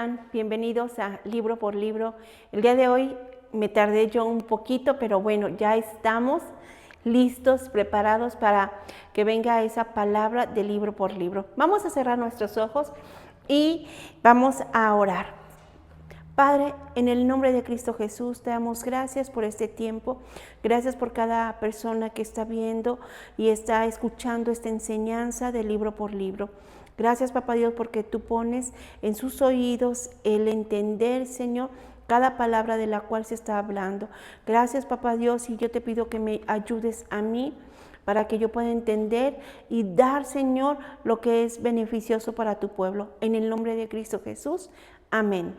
están? Bienvenidos a Libro por Libro. El día de hoy me tardé yo un poquito, pero bueno, ya estamos listos, preparados para que venga esa palabra de libro por libro. Vamos a cerrar nuestros ojos y vamos a orar. Padre, en el nombre de Cristo Jesús, te damos gracias por este tiempo. Gracias por cada persona que está viendo y está escuchando esta enseñanza de libro por libro. Gracias, Papá Dios, porque tú pones en sus oídos el entender, Señor, cada palabra de la cual se está hablando. Gracias, Papá Dios, y yo te pido que me ayudes a mí para que yo pueda entender y dar, Señor, lo que es beneficioso para tu pueblo. En el nombre de Cristo Jesús. Amén.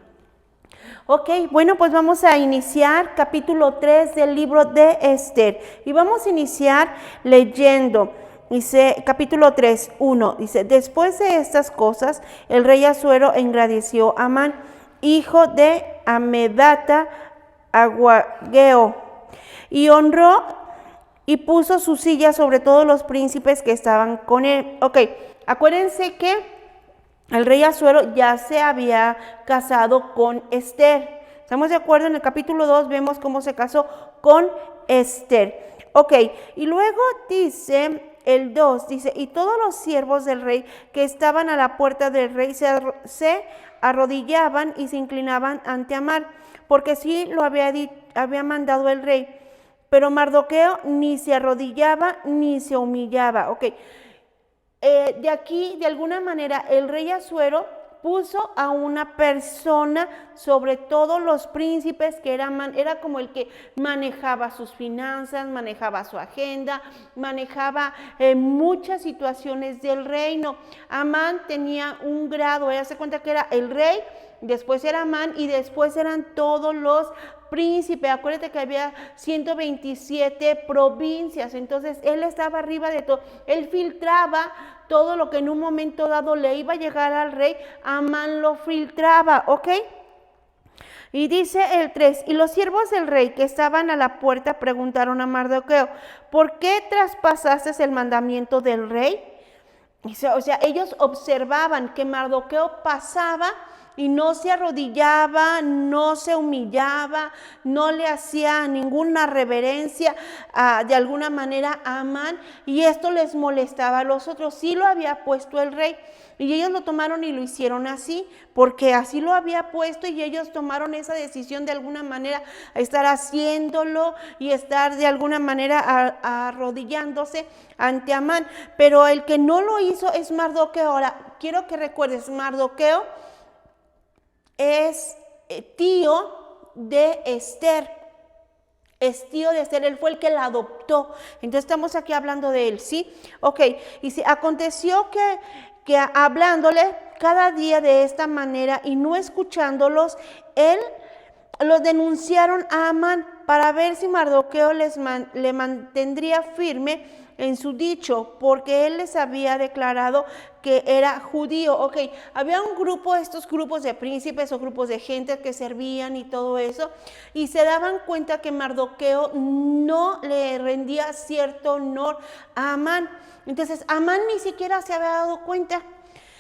Ok, bueno, pues vamos a iniciar capítulo 3 del libro de Esther. Y vamos a iniciar leyendo. Dice, capítulo 3, 1, dice, después de estas cosas, el rey Asuero engrandeció a Amán, hijo de Amedata Aguageo, y honró y puso su silla sobre todos los príncipes que estaban con él. Ok, acuérdense que el rey Asuero ya se había casado con Esther. ¿Estamos de acuerdo? En el capítulo 2 vemos cómo se casó con Esther. Ok, y luego dice el 2, dice, y todos los siervos del rey que estaban a la puerta del rey se arrodillaban y se inclinaban ante Amán, porque sí lo había mandado el rey. Pero Mardoqueo ni se arrodillaba ni se humillaba. Ok. De aquí, de alguna manera, el rey Asuero puso a una persona sobre todos los príncipes que era como el que manejaba sus finanzas, manejaba su agenda, manejaba muchas situaciones del reino. Amán tenía un grado, se cuenta que era el rey, después era Amán y después eran todos los príncipes. Acuérdate que había 127 provincias, entonces él estaba arriba de todo, él filtraba todo lo que en un momento dado le iba a llegar al rey. Amán lo filtraba, ¿ok? Y dice el 3, y los siervos del rey que estaban a la puerta preguntaron a Mardoqueo, ¿por qué traspasaste el mandamiento del rey? O sea, ellos observaban que Mardoqueo pasaba y no se arrodillaba, no se humillaba, no le hacía ninguna reverencia de alguna manera a Amán, y esto les molestaba a los otros. Sí lo había puesto el rey y ellos lo tomaron y lo hicieron así, porque así lo había puesto y ellos tomaron esa decisión de alguna manera a estar haciéndolo y estar de alguna manera arrodillándose ante Amán. Pero el que no lo hizo es Mardoqueo. Ahora, quiero que recuerdes, Mardoqueo es tío de Esther. Es tío de Esther, él fue el que la adoptó. Entonces estamos aquí hablando de él, ¿sí? Ok, y si aconteció que hablándole cada día de esta manera y no escuchándolos, él los denunciaron a Amán para ver si Mardoqueo le mantendría firme en su dicho, porque él les había declarado que era judío. Ok, había un grupo, estos grupos de príncipes o grupos de gente que servían y todo eso, y se daban cuenta que Mardoqueo no le rendía cierto honor a Amán. Entonces Amán ni siquiera se había dado cuenta.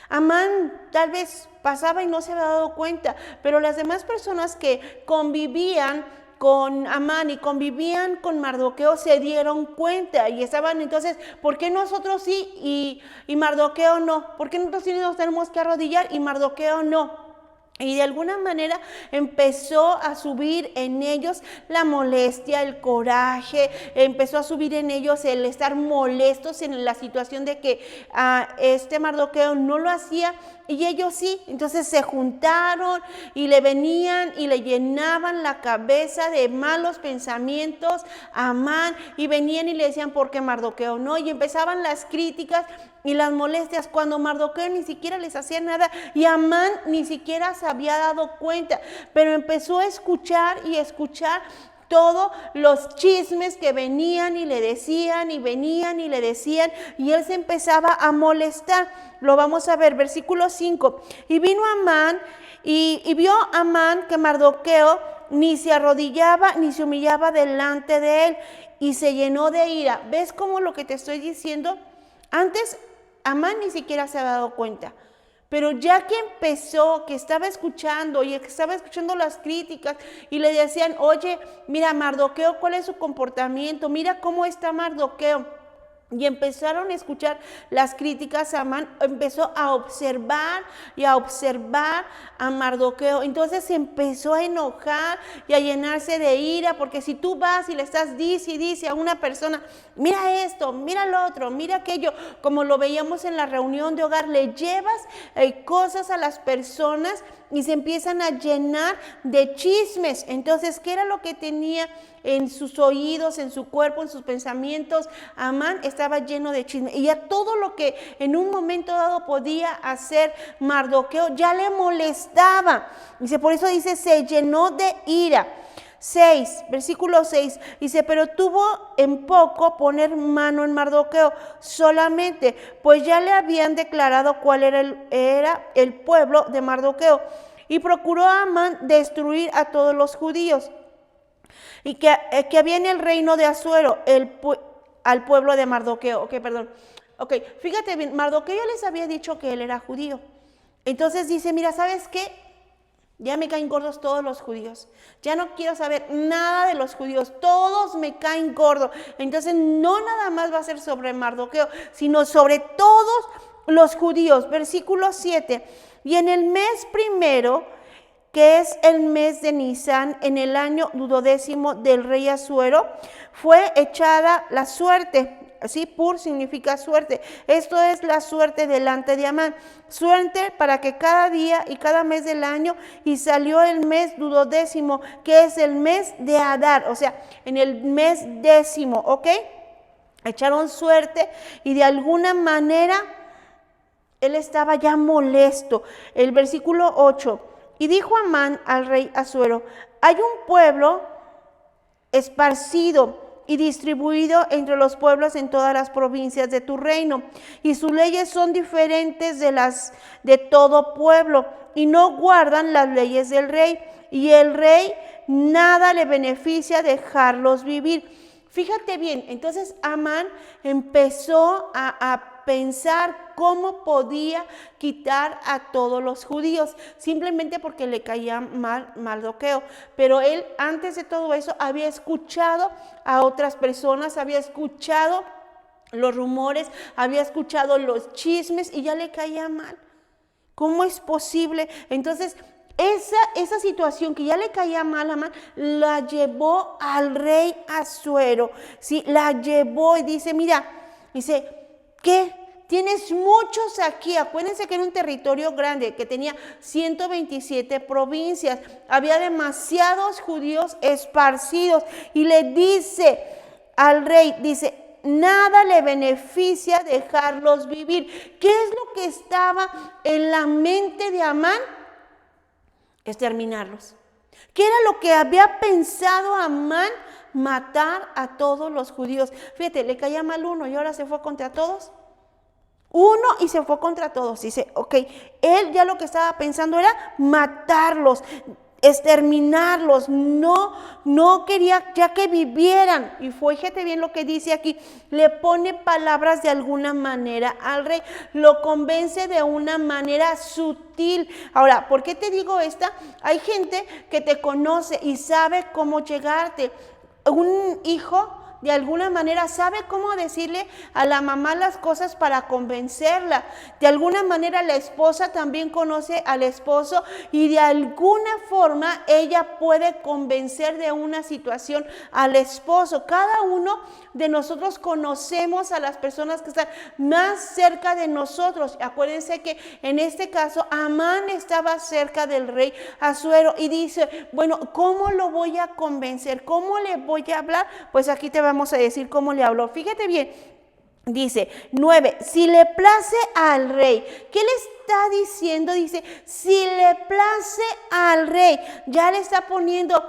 Amán tal vez pasaba y no se había dado cuenta, pero las demás personas que convivían con Amán y convivían con Mardoqueo se dieron cuenta y estaban entonces, ¿por qué nosotros sí y Mardoqueo no? ¿Por qué nosotros sí nos tenemos que arrodillar y Mardoqueo no? Y de alguna manera empezó a subir en ellos la molestia, el coraje, empezó a subir en ellos el estar molestos en la situación de que este Mardoqueo no lo hacía y ellos sí. Entonces se juntaron y le venían y le llenaban la cabeza de malos pensamientos a Amán y venían y le decían ¿por qué Mardoqueo no? Y empezaban las críticas y las molestias cuando Mardoqueo ni siquiera les hacía nada y Amán ni siquiera se había dado cuenta, pero empezó a escuchar y escuchar todos los chismes que venían y le decían y venían y le decían y él se empezaba a molestar. Lo vamos a ver, versículo 5. Y vino Amán y vio Amán que Mardoqueo ni se arrodillaba ni se humillaba delante de él y se llenó de ira. ¿Ves cómo lo que te estoy diciendo? Antes Amán ni siquiera se había dado cuenta, Pero ya que empezó, que estaba escuchando y que estaba escuchando las críticas y le decían, oye, mira Mardoqueo, ¿cuál es su comportamiento? Mira cómo está Mardoqueo. Y empezaron a escuchar las críticas. Amán empezó a observar y a observar a Mardoqueo. Entonces se empezó a enojar y a llenarse de ira, porque si tú vas y le estás dice y dice a una persona, mira esto, mira lo otro, mira aquello, como lo veíamos en la reunión de hogar, le llevas cosas a las personas y se empiezan a llenar de chismes. Entonces, ¿qué era lo que tenía en sus oídos, en su cuerpo, en sus pensamientos? Amán estaba lleno de chismes. Y ya todo lo que en un momento dado podía hacer Mardoqueo ya le molestaba. Dice, por eso dice, se llenó de ira. 6, versículo 6, dice, pero tuvo en poco poner mano en Mardoqueo solamente, pues ya le habían declarado cuál era el pueblo de Mardoqueo, y procuró Amán destruir a todos los judíos, y que había en el reino de Asuero al pueblo de Mardoqueo. Fíjate bien, Mardoqueo ya les había dicho que él era judío. Entonces dice, mira, ¿sabes qué? Ya me caen gordos todos los judíos. Ya no quiero saber nada de los judíos. Todos me caen gordos. Entonces no nada más va a ser sobre Mardoqueo, sino sobre todos los judíos. Versículo 7. Y en el mes primero, que es el mes de Nisán, en el año 12 del rey Asuero, fue echada la suerte. Así, pur significa suerte. Esto es la suerte delante de Amán. Suerte para que cada día y cada mes del año, y salió el mes 12, que es el mes de Adar, o sea, en el mes 10, ¿ok? Echaron suerte y de alguna manera él estaba ya molesto. El versículo 8. Y dijo Amán al rey Asuero, hay un pueblo esparcido y distribuido entre los pueblos en todas las provincias de tu reino, y sus leyes son diferentes de las de todo pueblo, y no guardan las leyes del rey, y el rey nada le beneficia dejarlos vivir. Fíjate bien, entonces Amán empezó a pensar cómo podía quitar a todos los judíos, simplemente porque le caía mal Mardoqueo. Pero él, antes de todo eso, había escuchado a otras personas, había escuchado los rumores, había escuchado los chismes y ya le caía mal. ¿Cómo es posible? Entonces, esa situación que ya le caía mal a Amán, la llevó al rey Asuero, ¿sí? La llevó y dice, mira, dice, ¿qué? Tienes muchos aquí. Acuérdense que era un territorio grande, que tenía 127 provincias. Había demasiados judíos esparcidos. Y le dice al rey, dice, nada le beneficia dejarlos vivir. ¿Qué es lo que estaba en la mente de Amán? Exterminarlos. ¿Qué era lo que había pensado Amán? Matar a todos los judíos. Fíjate, le caía mal uno y ahora se fue contra todos. Uno y se fue contra todos. Dice, ok, él ya lo que estaba pensando era matarlos, exterminarlos. No quería ya que vivieran. Y fíjate bien lo que dice aquí. Le pone palabras de alguna manera al rey. Lo convence de una manera sutil. Ahora, ¿por qué te digo esta? Hay gente que te conoce y sabe cómo llegarte. Un hijo de alguna manera sabe cómo decirle a la mamá las cosas para convencerla. De alguna manera la esposa también conoce al esposo y de alguna forma ella puede convencer de una situación al esposo. Cada uno de nosotros conocemos a las personas que están más cerca de nosotros. Acuérdense que en este caso Amán estaba cerca del rey Asuero y dice, bueno, ¿cómo lo voy a convencer? ¿Cómo le voy a hablar? Pues aquí te vamos a decir cómo le habló. Fíjate bien, dice 9, si le place al rey. ¿Qué le está diciendo? Dice, si le place al rey. Ya le está poniendo,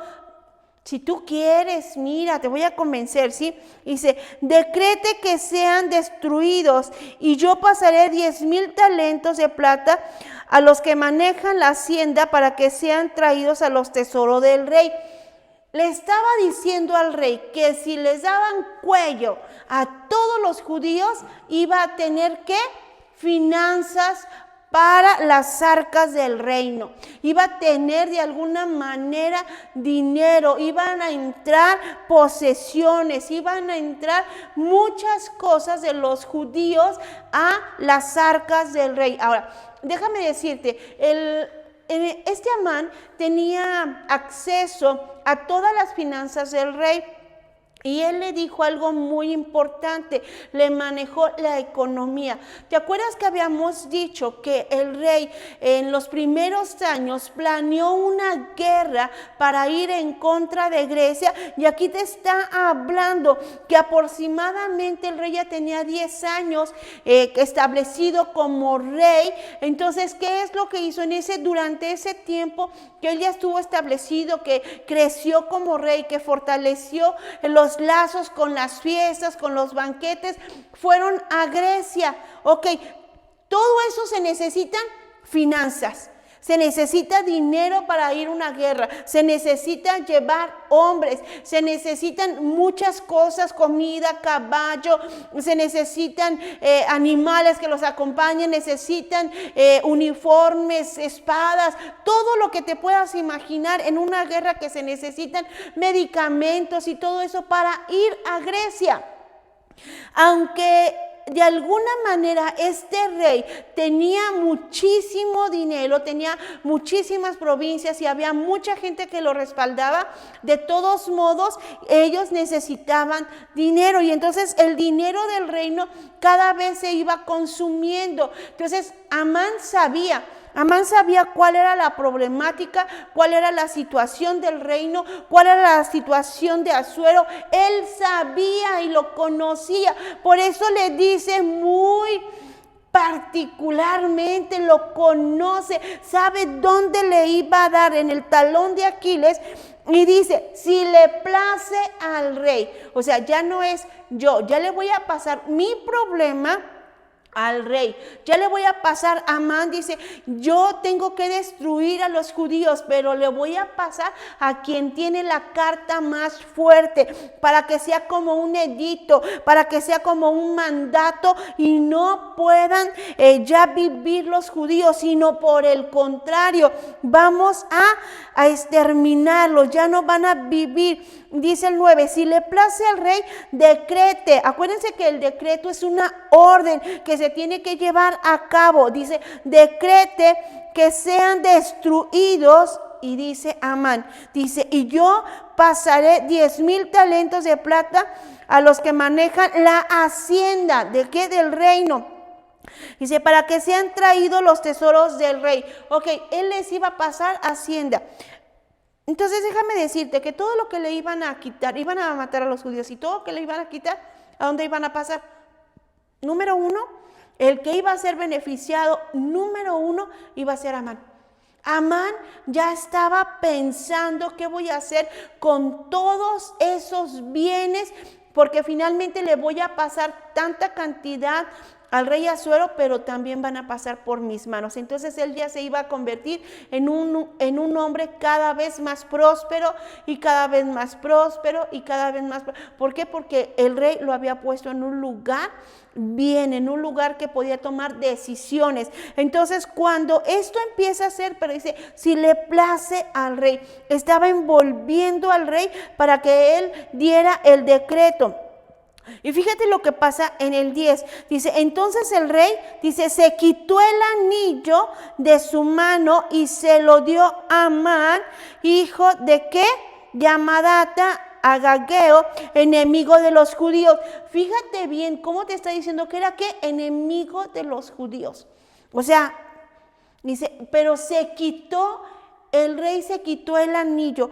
si tú quieres, mira, te voy a convencer, ¿sí? Dice, decrete que sean destruidos y yo pasaré 10,000 talentos de plata a los que manejan la hacienda para que sean traídos a los tesoros del rey. Le estaba diciendo al rey que si les daban cuello a todos los judíos, iba a tener, ¿qué? Finanzas para las arcas del reino. Iba a tener de alguna manera dinero, iban a entrar posesiones, iban a entrar muchas cosas de los judíos a las arcas del rey. Ahora, déjame decirte, este Amán tenía acceso a todas las finanzas del rey. Y él le dijo algo muy importante, le manejó la economía. ¿Te acuerdas que habíamos dicho que el rey en los primeros años planeó una guerra para ir en contra de Grecia? Y aquí te está hablando que aproximadamente el rey ya tenía 10 años establecido como rey. Entonces, ¿qué es lo que hizo durante ese tiempo que él ya estuvo establecido, que creció como rey, que fortaleció los lazos con las fiestas, con los banquetes? Fueron a Grecia. Ok, todo eso se necesitan finanzas. Se necesita dinero para ir a una guerra, se necesita llevar hombres, se necesitan muchas cosas, comida, caballo, se necesitan animales que los acompañen, necesitan uniformes, espadas, todo lo que te puedas imaginar en una guerra, que se necesitan medicamentos y todo eso para ir a Grecia. Aunque de alguna manera este rey tenía muchísimo dinero, tenía muchísimas provincias y había mucha gente que lo respaldaba, de todos modos ellos necesitaban dinero, y entonces el dinero del reino cada vez se iba consumiendo. Entonces Amán sabía cuál era la problemática, cuál era la situación del reino, cuál era la situación de Asuero. Él sabía y lo conocía. Por eso le dice muy particularmente, lo conoce, sabe dónde le iba a dar, en el talón de Aquiles. Y dice, si le place al rey, o sea, ya no es yo, ya le voy a pasar mi problema al rey, ya le voy a pasar a Amán. Dice, yo tengo que destruir a los judíos, pero le voy a pasar a quien tiene la carta más fuerte, para que sea como un edicto, para que sea como un mandato, y no puedan ya vivir los judíos, sino por el contrario, vamos a exterminarlos, ya no van a vivir. Dice el 9, si le place al rey, decrete. Acuérdense que el decreto es una orden que se tiene que llevar a cabo. Dice, decrete que sean destruidos. Y dice Amán, dice, y yo pasaré 10,000 talentos de plata a los que manejan la hacienda. ¿De qué? Del reino. Dice, para que sean traídos los tesoros del rey. Ok, él les iba a pasar hacienda. Entonces déjame decirte que todo lo que le iban a quitar, iban a matar a los judíos, y todo lo que le iban a quitar, ¿a dónde iban a pasar? Número uno, el que iba a ser beneficiado, número uno, iba a ser Amán. Amán ya estaba pensando qué voy a hacer con todos esos bienes, porque finalmente le voy a pasar tanta cantidad al rey Asuero, pero también van a pasar por mis manos. Entonces él ya se iba a convertir en un hombre cada vez más próspero, y cada vez más próspero, y cada vez más. ¿Por qué? Porque el rey lo había puesto en un lugar bien, en un lugar que podía tomar decisiones. Entonces cuando esto empieza a ser, pero dice, si le place al rey, estaba envolviendo al rey para que él diera el decreto. Y fíjate lo que pasa en el 10. Dice, entonces el rey, dice, se quitó el anillo de su mano y se lo dio a Amán, hijo de ¿qué? De Amadata, Agageo, enemigo de los judíos. Fíjate bien cómo te está diciendo que era ¿qué? Enemigo de los judíos. O sea, dice, pero el rey se quitó el anillo.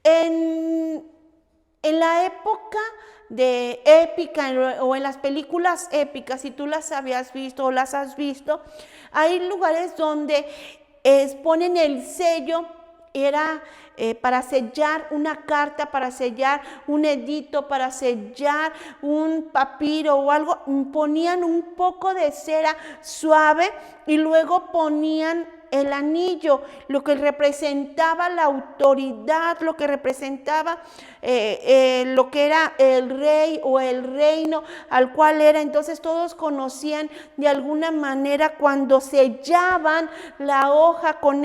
En la época de épica, o en las películas épicas, si tú las habías visto o las has visto, hay lugares donde ponen el sello. Era para sellar una carta, para sellar un edicto, para sellar un papiro o algo, ponían un poco de cera suave y luego ponían el anillo, lo que representaba la autoridad, lo que representaba lo que era el rey o el reino al cual era. Entonces todos conocían de alguna manera cuando sellaban la hoja con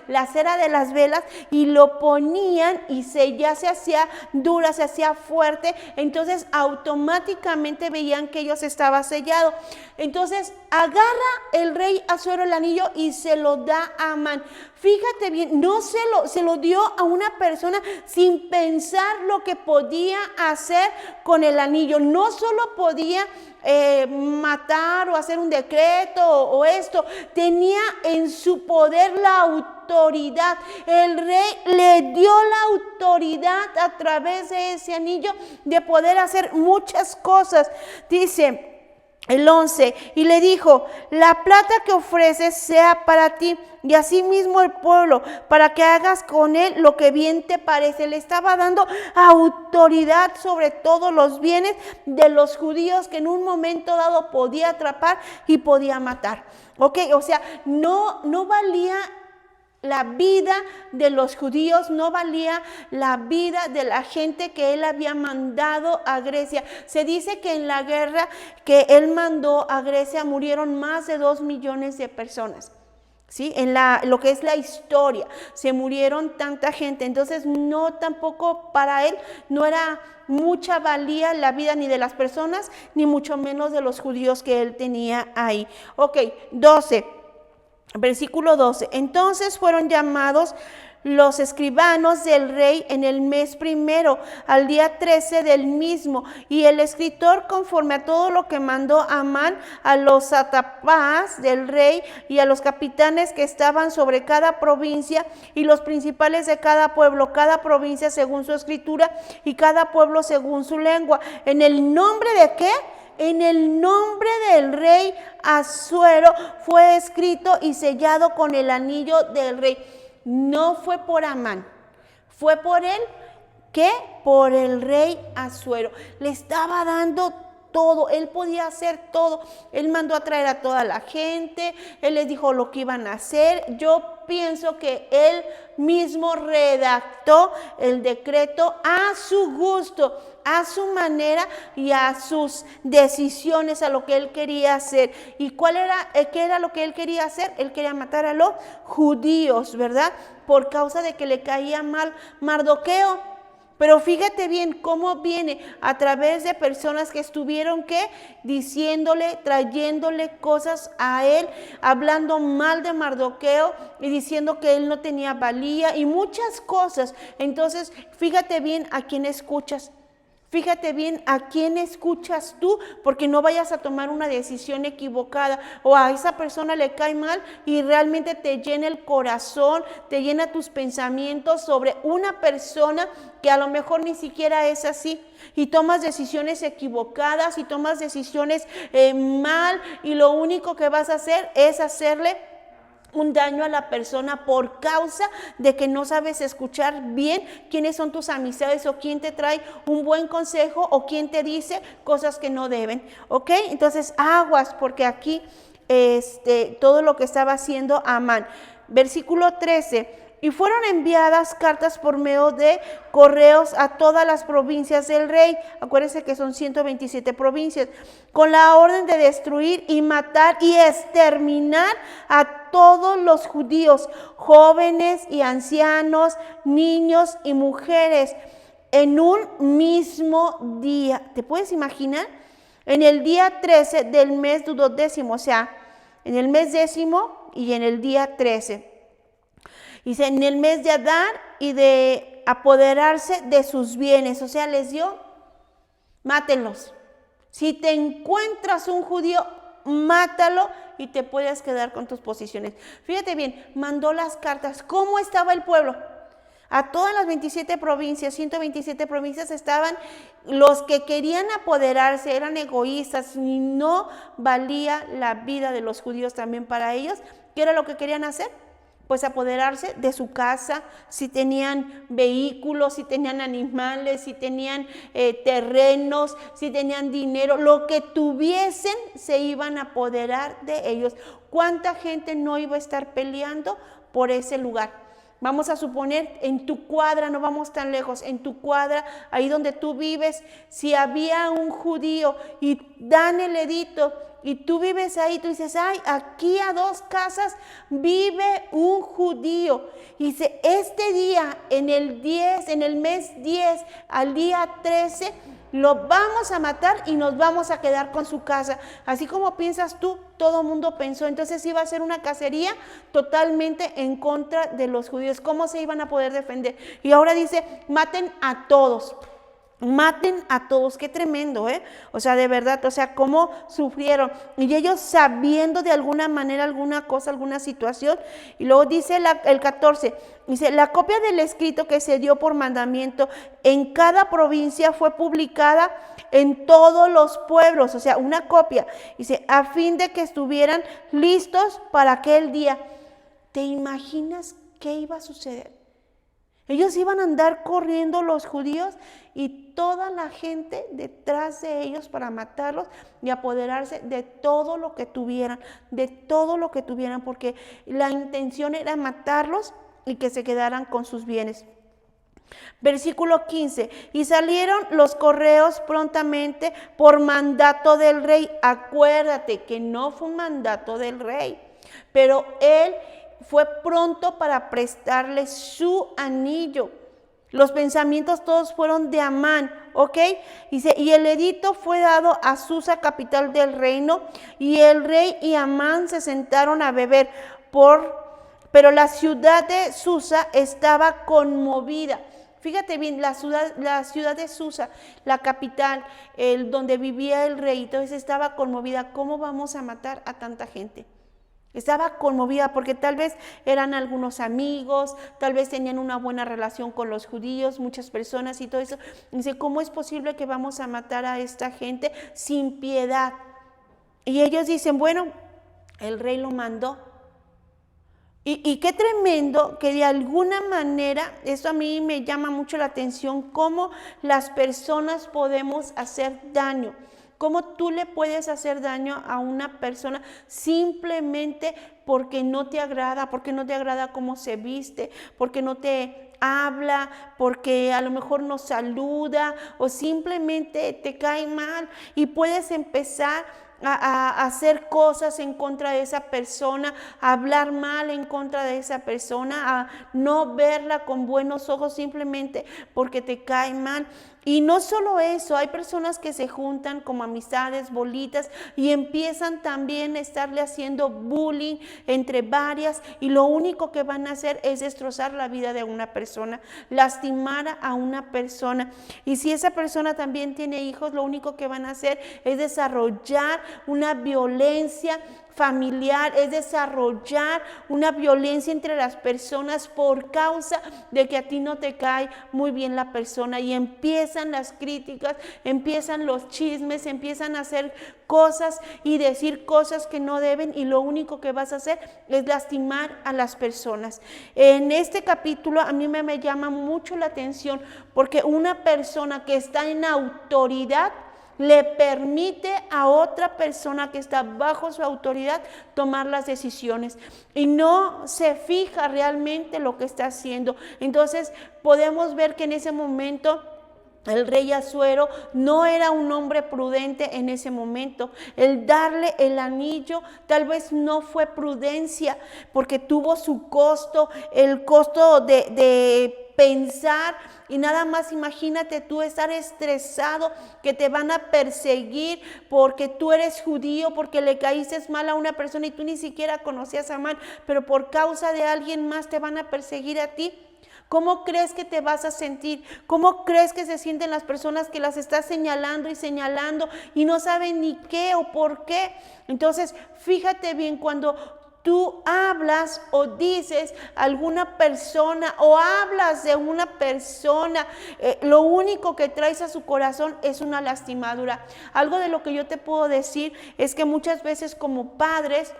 la cera de las velas y lo ponían y ya se hacía dura, se hacía fuerte, entonces automáticamente veían que ellos estaba sellado. Entonces agarra el rey Asuero el anillo y se lo da a Amán. Fíjate bien, no se lo dio a una persona sin pensar lo que podía hacer con el anillo. No solo podía matar o hacer un decreto o esto, tenía en su poder la autoridad. El rey le dio la autoridad a través de ese anillo de poder hacer muchas cosas. Dice el 11, y le dijo: la plata que ofreces sea para ti y asimismo el pueblo, para que hagas con él lo que bien te parece. Le estaba dando autoridad sobre todos los bienes de los judíos que en un momento dado podía atrapar y podía matar. Ok, o sea, no valía la vida de los judíos, no valía la vida de la gente que él había mandado a Grecia. Se dice que en la guerra que él mandó a Grecia murieron más de 2 millones de personas. ¿Sí? En lo que es la historia, se murieron tanta gente. Entonces no, tampoco para él no era mucha valía la vida ni de las personas, ni mucho menos de los judíos que él tenía ahí. Ok, 12. Versículo 12, entonces fueron llamados los escribanos del rey en el mes primero, al día 13 del mismo, y el escritor, conforme a todo lo que mandó Amán, a los sátrapas del rey y a los capitanes que estaban sobre cada provincia y los principales de cada pueblo, cada provincia según su escritura y cada pueblo según su lengua. ¿En el nombre de qué? En el nombre del rey Asuero fue escrito y sellado con el anillo del rey. No fue por Amán, fue por él, ¿qué? Por el rey Asuero. Le estaba dando todo, él podía hacer todo. Él mandó a traer a toda la gente, él les dijo lo que iban a hacer. Yo pienso que él mismo redactó el decreto a su gusto, a su manera y a sus decisiones, a lo que él quería hacer. ¿Y qué era lo que él quería hacer? Él quería matar a los judíos, ¿verdad? Por causa de que le caía mal Mardoqueo. Pero fíjate bien cómo viene a través de personas que estuvieron diciéndole, trayéndole cosas a él, hablando mal de Mardoqueo y diciendo que él no tenía valía y muchas cosas. Entonces, fíjate bien a quién escuchas. Fíjate bien a quién escuchas tú, porque no vayas a tomar una decisión equivocada o a esa persona le cae mal y realmente te llena el corazón, te llena tus pensamientos sobre una persona que a lo mejor ni siquiera es así y tomas decisiones equivocadas y tomas decisiones mal y lo único que vas a hacer es hacerle un daño a la persona por causa de que no sabes escuchar bien quiénes son tus amistades o quién te trae un buen consejo o quién te dice cosas que no deben, ¿ok? Entonces aguas, porque aquí todo lo que estaba haciendo Amán. Versículo 13. Y fueron enviadas cartas por medio de correos a todas las provincias del rey. Acuérdense que son 127 provincias. Con la orden de destruir y matar y exterminar a todos los judíos, jóvenes y ancianos, niños y mujeres, en un mismo día. ¿Te puedes imaginar? En el día 13 del mes 12, o sea, en el mes 10 y en el día 13. Dice, en el mes de Adar y de apoderarse de sus bienes. O sea, les dio, mátenlos. Si te encuentras un judío, mátalo y te puedes quedar con tus posiciones. Fíjate bien, mandó las cartas. ¿Cómo estaba el pueblo? A todas las 27 provincias, 127 provincias estaban los que querían apoderarse, eran egoístas y no valía la vida de los judíos también para ellos. ¿Qué era lo que querían hacer? pues apoderarse de su casa, si tenían vehículos, si tenían animales, si tenían terrenos, si tenían dinero, lo que tuviesen se iban a apoderar de ellos. ¿Cuánta gente no iba a estar peleando por ese lugar? Vamos a suponer en tu cuadra, no vamos tan lejos, en tu cuadra, ahí donde tú vives, si había un judío y dan el edicto y tú vives ahí, tú dices, ay, aquí a 2 casas vive un judío. Y dice, este día, en el mes 10, al día 13, lo vamos a matar y nos vamos a quedar con su casa. Así como piensas tú, todo el mundo pensó. Entonces iba a ser una cacería totalmente en contra de los judíos. ¿Cómo se iban a poder defender? Y ahora dice, maten a todos. Maten a todos, qué tremendo, o sea, de verdad, o sea, cómo sufrieron, y ellos sabiendo de alguna manera alguna cosa, alguna situación. Y luego dice el 14, dice, la copia del escrito que se dio por mandamiento en cada provincia fue publicada en todos los pueblos, o sea, una copia, dice, a fin de que estuvieran listos para aquel día. ¿Te imaginas qué iba a suceder? Ellos iban a andar corriendo, los judíos, y toda la gente detrás de ellos para matarlos y apoderarse de todo lo que tuvieran, porque la intención era matarlos y que se quedaran con sus bienes. Versículo 15, y salieron los correos prontamente por mandato del rey. Acuérdate que no fue un mandato del rey, pero él fue pronto para prestarle su anillo. Los pensamientos todos fueron de Amán, ¿ok? Dice, y el edicto fue dado a Susa, capital del reino, y el rey y Amán se sentaron a beber, pero la ciudad de Susa estaba conmovida. Fíjate bien, la ciudad de Susa, la capital, donde vivía el rey, entonces estaba conmovida. ¿Cómo vamos a matar a tanta gente? Estaba conmovida porque tal vez eran algunos amigos, tal vez tenían una buena relación con los judíos, muchas personas y todo eso. Dice, ¿cómo es posible que vamos a matar a esta gente sin piedad? Y ellos dicen, bueno, el rey lo mandó. Y qué tremendo que de alguna manera, eso a mí me llama mucho la atención, cómo las personas podemos hacer daño. ¿Cómo tú le puedes hacer daño a una persona simplemente porque no te agrada cómo se viste, porque no te habla, porque a lo mejor no saluda o simplemente te cae mal? Y puedes empezar a hacer cosas en contra de esa persona, a hablar mal en contra de esa persona, a no verla con buenos ojos simplemente porque te cae mal. Y no solo eso, hay personas que se juntan como amistades, bolitas, y empiezan también a estarle haciendo bullying entre varias, y lo único que van a hacer es destrozar la vida de una persona, lastimar a una persona. Y si esa persona también tiene hijos, lo único que van a hacer es desarrollar una violencia familiar, es desarrollar una violencia entre las personas por causa de que a ti no te cae muy bien la persona, y empiezan las críticas, empiezan los chismes, empiezan a hacer cosas y decir cosas que no deben, y lo único que vas a hacer es lastimar a las personas. En este capítulo a mí me llama mucho la atención porque una persona que está en autoridad le permite a otra persona que está bajo su autoridad tomar las decisiones y no se fija realmente lo que está haciendo. Entonces podemos ver que en ese momento el rey Asuero no era un hombre prudente en ese momento. El darle el anillo tal vez no fue prudencia, porque tuvo su costo, el costo de pensar. Y nada más imagínate tú estar estresado, que te van a perseguir porque tú eres judío, porque le caíste mal a una persona y tú ni siquiera conocías a Amán, pero por causa de alguien más te van a perseguir a ti. ¿Cómo crees que te vas a sentir? ¿Cómo crees que se sienten las personas que las estás señalando y no saben ni qué o por qué? Entonces, fíjate bien, cuando tú hablas o dices a alguna persona o hablas de una persona, lo único que traes a su corazón es una lastimadura. Algo de lo que yo te puedo decir es que muchas veces como padres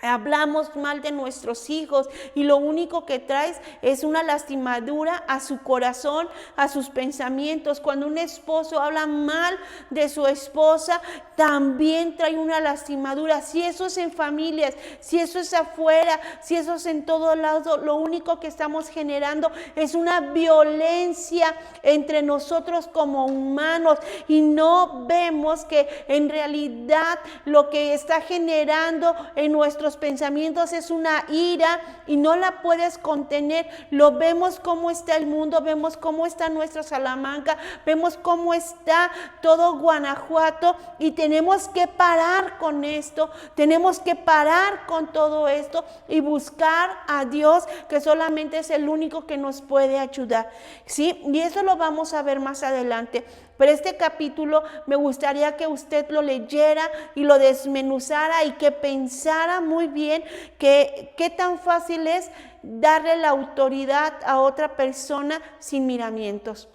hablamos mal de nuestros hijos y lo único que traes es una lastimadura a su corazón, a sus pensamientos. Cuando un esposo habla mal de su esposa, también trae una lastimadura. Si eso es en familias, si eso es afuera, si eso es en todos lados, lo único que estamos generando es una violencia entre nosotros como humanos y no vemos que en realidad lo que está generando en nuestros pensamientos es una ira y no la puedes contener. Lo vemos cómo está el mundo, vemos cómo está nuestra Salamanca, vemos cómo está todo Guanajuato y tenemos que parar con esto, tenemos que parar con todo esto y buscar a Dios, que solamente es el único que nos puede ayudar, ¿sí? Y eso lo vamos a ver más adelante. Pero este capítulo me gustaría que usted lo leyera y lo desmenuzara y que pensara muy bien que qué tan fácil es darle la autoridad a otra persona sin miramientos.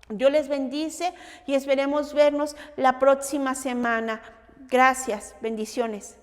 Dios les bendice y esperemos vernos la próxima semana. Gracias, bendiciones.